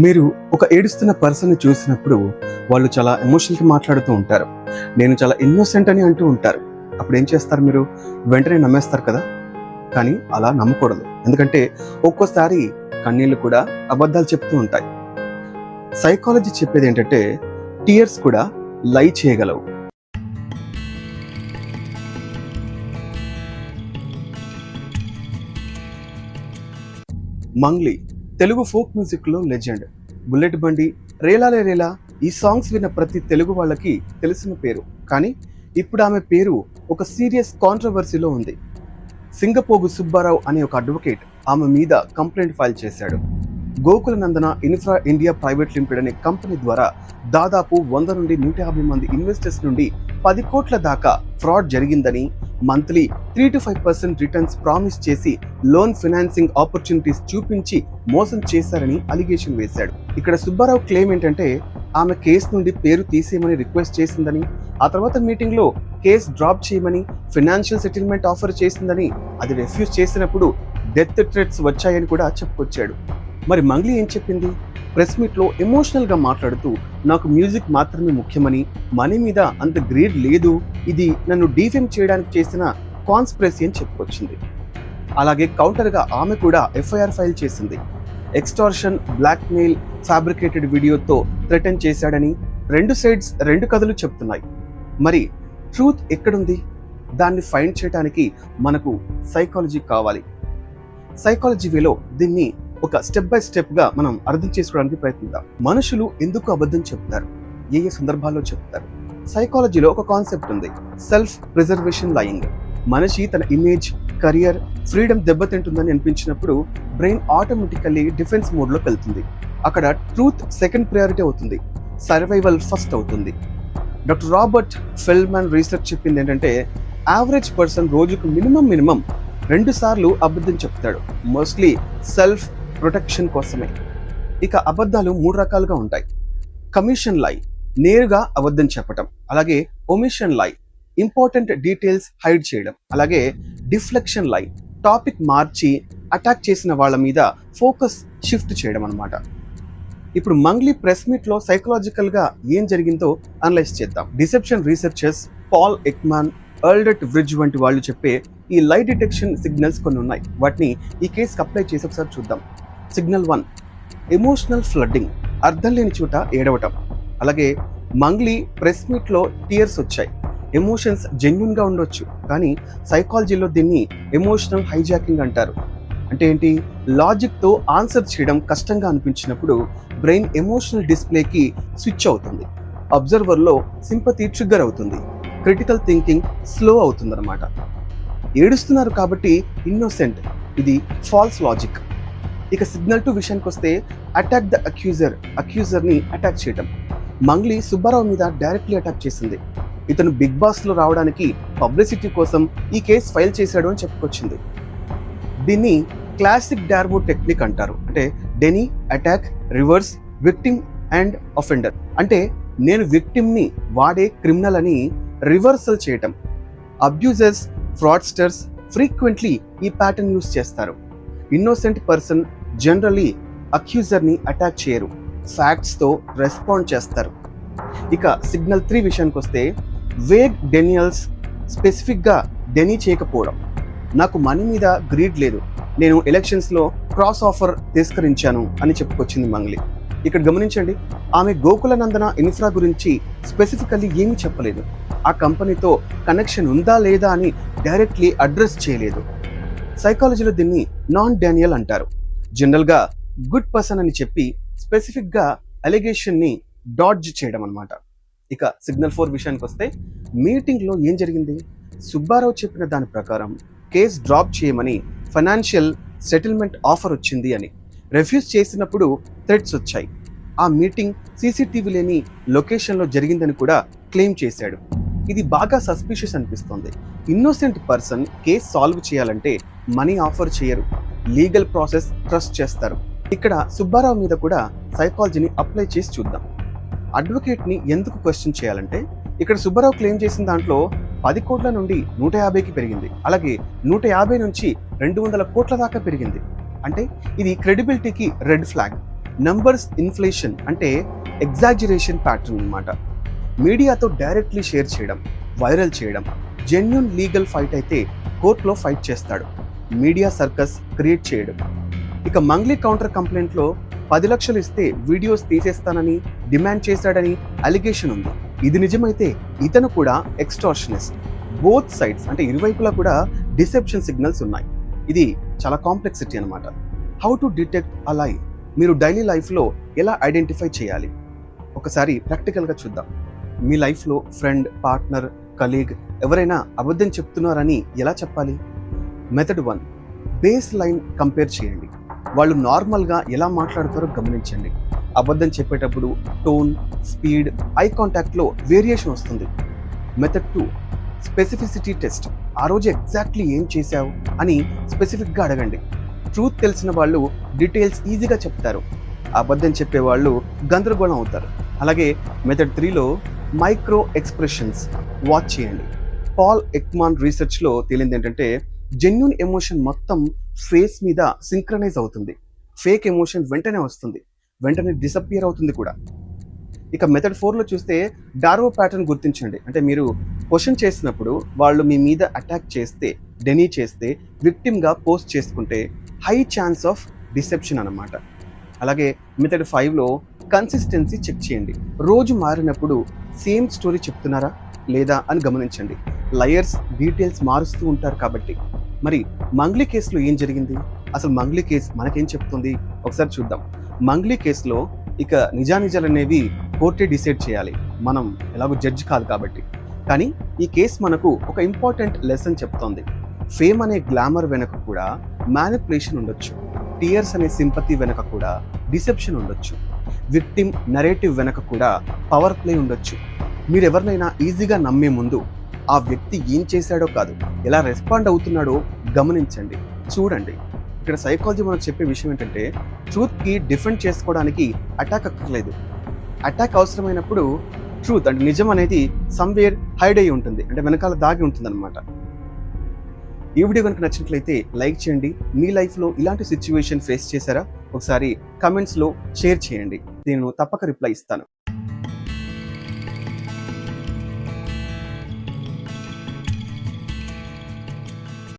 మీరు ఒక ఏడుస్తున్న పర్సన్ని చూసినప్పుడు వాళ్ళు చాలా ఎమోషనల్గా మాట్లాడుతూ ఉంటారు. నేను చాలా ఇన్నోసెంట్ అని అంటూ ఉంటారు. అప్పుడు ఏం చేస్తారు? మీరు వెంటనే నమ్మేస్తారు కదా. కానీ అలా నమ్మకూడదు. ఎందుకంటే ఒక్కోసారి కన్నీళ్ళు కూడా అబద్ధాలు చెప్తూ ఉంటాయి. సైకాలజీ చెప్పేది ఏంటంటే టీయర్స్ కూడా లై చేయగలవు. మంగ్లీ తెలుగు ఫోక్ మ్యూజిక్లో లెజెండ్. బుల్లెట్ బండి, రేలాలే రేలా ఈ సాంగ్స్ విన్న ప్రతి తెలుగు వాళ్ళకి తెలిసిన పేరు. కానీ ఇప్పుడు ఆమె పేరు ఒక సీరియస్ కాంట్రవర్సీలో ఉంది. సింగపోగు సుబ్బారావు అనే ఒక అడ్వకేట్ ఆమె మీద కంప్లైంట్ ఫైల్ చేశాడు. గోకుల నందన ఇన్ఫ్రా ఇండియా ప్రైవేట్ లిమిటెడ్ అనే కంపెనీ ద్వారా దాదాపు 100 నుండి 150 మంది ఇన్వెస్టర్స్ నుండి 10 కోట్ల దాకా ఫ్రాడ్ జరిగిందని, మంత్లీ 3 to 5% రిటర్న్స్ ప్రామిస్ చేసి లోన్ ఫైనాన్సింగ్ ఆపర్చునిటీస్ చూపించి మోసం చేశారని అలిగేషన్ వేశాడు. ఇక్కడ సుబ్బారావు క్లెయిమ్ ఏంటంటే ఆమె కేసు నుండి పేరు తీసేయమని రిక్వెస్ట్ చేసిందని, ఆ తర్వాత మీటింగ్ లో కేసు డ్రాప్ చేయమని, ఫైనాన్షియల్ సెటిల్మెంట్ ఆఫర్ చేసిందని, అది రిఫ్యూజ్ చేసినప్పుడు డెత్ థ్రెట్స్ వచ్చాయని కూడా చెప్పుకొచ్చాడు. మరి మంగ్లీ ఏం చెప్పింది? ప్రెస్ మీట్లో ఎమోషనల్గా మాట్లాడుతూ నాకు మ్యూజిక్ మాత్రమే ముఖ్యమని, మనీ మీద అంత గ్రేడ్ లేదు, ఇది నన్ను డీఫేమ్ చేయడానికి చేసిన కాన్స్పిరసీ అని చెప్పుకొచ్చింది. అలాగే కౌంటర్గా ఆమె కూడా ఎఫ్ఐఆర్ ఫైల్ చేసింది. ఎక్స్టార్షన్, బ్లాక్మెయిల్, ఫ్యాబ్రికేటెడ్ వీడియోతో థ్రెటన్ చేశాడని రెండు సైడ్స్ రెండు కథలు చెప్తున్నాయి. మరి ట్రూత్ ఎక్కడుంది? దాన్ని ఫైండ్ చేయడానికి మనకు సైకాలజీ కావాలి. సైకాలజీ వేలో దీన్ని ఒక స్టెప్ బై స్టెప్ గా మనం అర్థం చేసుకోవడానికి ప్రయత్నిద్దాం. మనుషులు ఎందుకు అబద్ధం చెప్తారు, ఏ ఏ సందర్భాల్లో చెప్తారు? సైకాలజీలో ఒక కాన్సెప్ట్ ఉంది, సెల్ఫ్ ప్రిజర్వేషన్ లయింగ్. మనిషి తన ఇమేజ్, కెరియర్, ఫ్రీడమ్ దెబ్బతింటుందని అనిపించినప్పుడు బ్రెయిన్ ఆటోమేటికల్లీ డిఫెన్స్ మోడ్లోకి వెళ్తుంది. అక్కడ ట్రూత్ సెకండ్ ప్రయారిటీ అవుతుంది, సర్వైవల్ ఫస్ట్ అవుతుంది. డాక్టర్ రాబర్ట్ ఫెల్డ్మన్ రీసెర్చ్ చెప్పింది ఏంటంటే యావరేజ్ పర్సన్ రోజుకు మినిమం 2 సార్లు అబద్ధం చెప్తాడు, మోస్ట్లీ సెల్ఫ్ ప్రొటెక్షన్ కోసమే. ఇక అబద్ధాలు 3 రకాలుగా ఉంటాయి. కమిషన్ లై, నేరుగా అబద్ధం చెప్పటం. అలాగే ఒమిషన్ లై, ఇంపార్టెంట్ డీటెయిల్స్ హైడ్ చేయడం. అలాగే డిఫ్లెక్షన్ లై, టాపిక్ మార్చి అటాక్ చేసిన వాళ్ళ మీద ఫోకస్ షిఫ్ట్ చేయడం అన్నమాట. ఇప్పుడు మంగ్లీ ప్రెస్ మీట్ లో సైకలాజికల్ గా ఏం జరిగిందో అనలైజ్ చేద్దాం. Deception researchers Paul Ekman, Aldert Vrij వంటి వాళ్ళు చెప్పే ఈ లై డిటెక్షన్ సిగ్నల్స్ కొన్ని ఉన్నాయి. వాటిని ఈ కేసుకి అప్లై చేసి ఒకసారి చూద్దాం. సిగ్నల్ 1, ఎమోషనల్ ఫ్లడ్డింగ్, అర్థం లేని చోట ఏడవటం. అలాగే మంగ్లీ ప్రెస్ మీట్ లో టీయర్స్ వచ్చాయి. ఎమోషన్స్ జెన్యున్ గా ఉండొచ్చు, కానీ సైకాలజీలో దీన్ని ఎమోషనల్ హైజాకింగ్ అంటారు. అంటే ఏంటి? లాజిక్ తో ఆన్సర్ చేయడం కష్టంగా అనిపించినప్పుడు బ్రెయిన్ ఎమోషనల్ డిస్ప్లేకి స్విచ్ అవుతుంది. అబ్జర్వర్ లో సింపతి ట్రిగ్గర్ అవుతుంది, క్రిటికల్ థింకింగ్ స్లో అవుతుందన్నమాట. ఏడుస్తున్నారు కాబట్టి ఇన్నోసెంట్, ఇది ఫాల్స్ లాజిక్. ఇక సిగ్నల్ 2 విషయానికి వస్తే అటాక్ ద అక్యూజర్ ని అటాక్ చేయడం. మంగ్లీ సుబ్బారావు మీద డైరెక్ట్లీ అటాక్ చేసింది. ఇతను బిగ్ బాస్ లో రావడానికి పబ్లిసిటీ కోసం ఈ కేసు ఫైల్ చేశాడు అని చెప్పుకొచ్చింది. దీన్ని క్లాసిక్ డార్వో టెక్నిక్ అంటారు. అంటే deny, attack, reverse, victim and offender. అంటే నేను విక్టిమ్ ని, వాడే క్రిమినల్ అని రివర్సల్ చేయటం. అబ్యూజర్స్, ఫ్రాడ్స్టర్స్ ఫ్రీక్వెంట్లీ ఈ ప్యాటర్న్ యూస్ చేస్తారు. ఇన్నోసెంట్ పర్సన్ జనరలీ అక్యూజర్ ని అటాక్ చేయరు, ఫ్యాక్ట్స్ తో రెస్పాండ్ చేస్తారు. ఇక సిగ్నల్ 3 విషయానికి వస్తే వేగ్ డెనియల్స్, స్పెసిఫిక్ గా డెనీ చేయకపోవడం. నాకు మనీ మీద గ్రీడ్ లేదు, నేను ఎలక్షన్స్ లో క్రాస్ ఆఫర్ తిరస్కరించాను అని చెప్పుకొచ్చింది మంగ్లీ. ఇక్కడ గమనించండి, ఆమె గోకుల నందన ఇన్ఫ్రా గురించి స్పెసిఫికల్లీ ఏమీ చెప్పలేదు. ఆ కంపెనీతో కనెక్షన్ ఉందా లేదా అని డైరెక్ట్లీ అడ్రస్ చేయలేదు. సైకాలజీలో దీన్ని నాన్ డానియల్ అంటారు. జనరల్ గా గుడ్ పర్సన్ అని చెప్పి స్పెసిఫిక్ గా అలిగేషన్ ని డాడ్జ్ చేయడం అన్నమాట. ఇక సిగ్నల్ 4 విషయానికి వస్తే మీటింగ్ లో ఏం జరిగింది? సుబ్బారావు చెప్పిన దాని ప్రకారం కేసు డ్రాప్ చేయమని, ఫైనాన్షియల్ సెటిల్మెంట్ ఆఫర్ వచ్చింది అని. రిఫ్యూజ్ చేసినప్పుడు థ్రెట్స్ వచ్చాయి. ఆ మీటింగ్ సీసీటీవీ లేని లొకేషన్ లో జరిగిందని కూడా క్లెయిమ్ చేశాడు. ఇది బాగా సస్పిషియస్ అనిపిస్తుంది. ఇన్నోసెంట్ పర్సన్ కేసు సాల్వ్ చేయాలంటే మనీ ఆఫర్ చేయరు, లీగల్ ప్రాసెస్ ట్రస్ట్ చేస్తారు. ఇక్కడ సుబ్బారావు మీద కూడా సైకాలజీని అప్లై చేసి చూద్దాం. అడ్వకేట్ ని ఎందుకు క్వశ్చన్ చేయాలంటే ఇక్కడ సుబ్బారావు క్లెయిమ్ చేసిన దాంట్లో 10 కోట్ల నుండి 150కి పెరిగింది. అలాగే 150 నుంచి 200 కోట్ల దాకా పెరిగింది. అంటే ఇది క్రెడిబిలిటీకి రెడ్ ఫ్లాగ్. నంబర్స్ ఇన్ఫ్లేషన్ అంటే ఎగ్జాజరేషన్ ప్యాటర్న్ అన్నమాట. మీడియాతో డైరెక్ట్లీ షేర్ చేయడం, వైరల్ చేయడం. జెన్యూన్ లీగల్ ఫైట్ అయితే కోర్టులో ఫైట్ చేస్తాడు. మీడియా సర్కస్ క్రియేట్ చేయడం. ఇక మంగ్లీ కౌంటర్ కంప్లైంట్లో 10 లక్షలు ఇస్తే వీడియోస్ తీసేస్తానని డిమాండ్ చేశాడని అలిగేషన్ ఉంది. ఇది నిజమైతే ఇతను కూడా ఎక్స్టార్షనిస్ట్. బోత్ సైడ్స్ అంటే ఇరువైపులా కూడా డిసెప్షన్ సిగ్నల్స్ ఉన్నాయి. ఇది చాలా కాంప్లెక్సిటీ అన్నమాట. హౌ టు డిటెక్ట్ అ లై? మీరు డైలీ లైఫ్లో ఎలా ఐడెంటిఫై చేయాలి? ఒకసారి ప్రాక్టికల్గా చూద్దాం. మీ లైఫ్లో ఫ్రెండ్, పార్ట్నర్, కలీగ్ ఎవరైనా అబద్ధం చెప్తున్నారని ఎలా చెప్పాలి? మెథడ్ 1, బేస్ లైన్ కంపేర్ చేయండి. వాళ్ళు నార్మల్గా ఎలా మాట్లాడతారో గమనించండి. అబద్ధం చెప్పేటప్పుడు టోన్, స్పీడ్, ఐ కాంటాక్ట్లో వేరియేషన్ వస్తుంది. Method 2, specificity test. ఆ రోజు ఎగ్జాక్ట్లీ ఏం చేశావు అని స్పెసిఫిక్గా అడగండి. ట్రూత్ తెలిసిన వాళ్ళు డీటెయిల్స్ ఈజీగా చెప్తారు. అబద్ధం చెప్పేవాళ్ళు గందరగోళం అవుతారు. అలాగే మెథడ్ 3లో మైక్రో ఎక్స్ప్రెషన్స్ వాచ్ చేయండి. పాల్ ఎక్మాన్ రీసెర్చ్లో తేలింది ఏంటంటే జెన్యూన్ ఎమోషన్ మొత్తం ఫేస్ మీద సింక్రనైజ్ అవుతుంది. ఫేక్ ఎమోషన్ వెంటనే వస్తుంది, వెంటనే డిసప్పియర్ అవుతుంది కూడా. ఇక మెథడ్ 4లో చూస్తే డార్వో ప్యాటర్న్ గుర్తించండి. అంటే మీరు క్వశ్చన్ చేసినప్పుడు వాళ్ళు మీ మీద అటాక్ చేస్తే, డెనీ చేస్తే, విక్టిమ్గా పోస్ట్ చేసుకుంటే హై ఛాన్స్ ఆఫ్ డిసెప్షన్ అన్నమాట. అలాగే మెథడ్ 5లో కన్సిస్టెన్సీ చెక్ చేయండి. రోజు మారినప్పుడు సేమ్ స్టోరీ చెప్తున్నారా లేదా అని గమనించండి. లయర్స్ డీటెయిల్స్ మారుస్తూ ఉంటారు కాబట్టి. మరి మంగ్లీ కేసులో ఏం జరిగింది? అసలు మంగ్లీ కేసు మనకేం చెప్తుంది ఒకసారి చూద్దాం. మంగ్లీ కేసులో ఇక నిజానిజాలు అనేవి కోర్టే డిసైడ్ చేయాలి, మనం ఎలాగో జడ్జి కాదు కాబట్టి. కానీ ఈ కేసు మనకు ఒక ఇంపార్టెంట్ లెసన్ చెప్తోంది. ఫేమ్ అనే గ్లామర్ వెనక కూడా మ్యానిపులేషన్ ఉండొచ్చు. టీయర్స్ అనే సింపతి వెనక కూడా డిసెప్షన్ ఉండొచ్చు. విక్టిమ్ నరేటివ్ వెనక కూడా పవర్ ప్లే ఉండొచ్చు. మీరు ఎవరినైనా ఈజీగా నమ్మే ముందు ఆ వ్యక్తి ఏం చేశాడో కాదు, ఎలా రెస్పాండ్ అవుతున్నాడో గమనించండి, చూడండి. ఇక్కడ సైకాలజీ మనకు చెప్పే విషయం ఏంటంటే ట్రూత్కి డిఫెండ్ చేసుకోవడానికి అటాక్ అక్కర్లేదు. అటాక్ అవసరమైనప్పుడు ట్రూత్ అంటే నిజం అనేది సమ్వేర్ హైడ్ అయి ఉంటుంది, అంటే వెనకాల దాగి ఉంటుంది అనమాట. ఈ వీడియో కనుక నచ్చినట్లయితే లైక్ చేయండి. మీ లైఫ్లో ఇలాంటి సిచ్యువేషన్ ఫేస్ చేశారా? ఒకసారి కమెంట్స్లో షేర్ చేయండి, నేను తప్పక రిప్లై ఇస్తాను.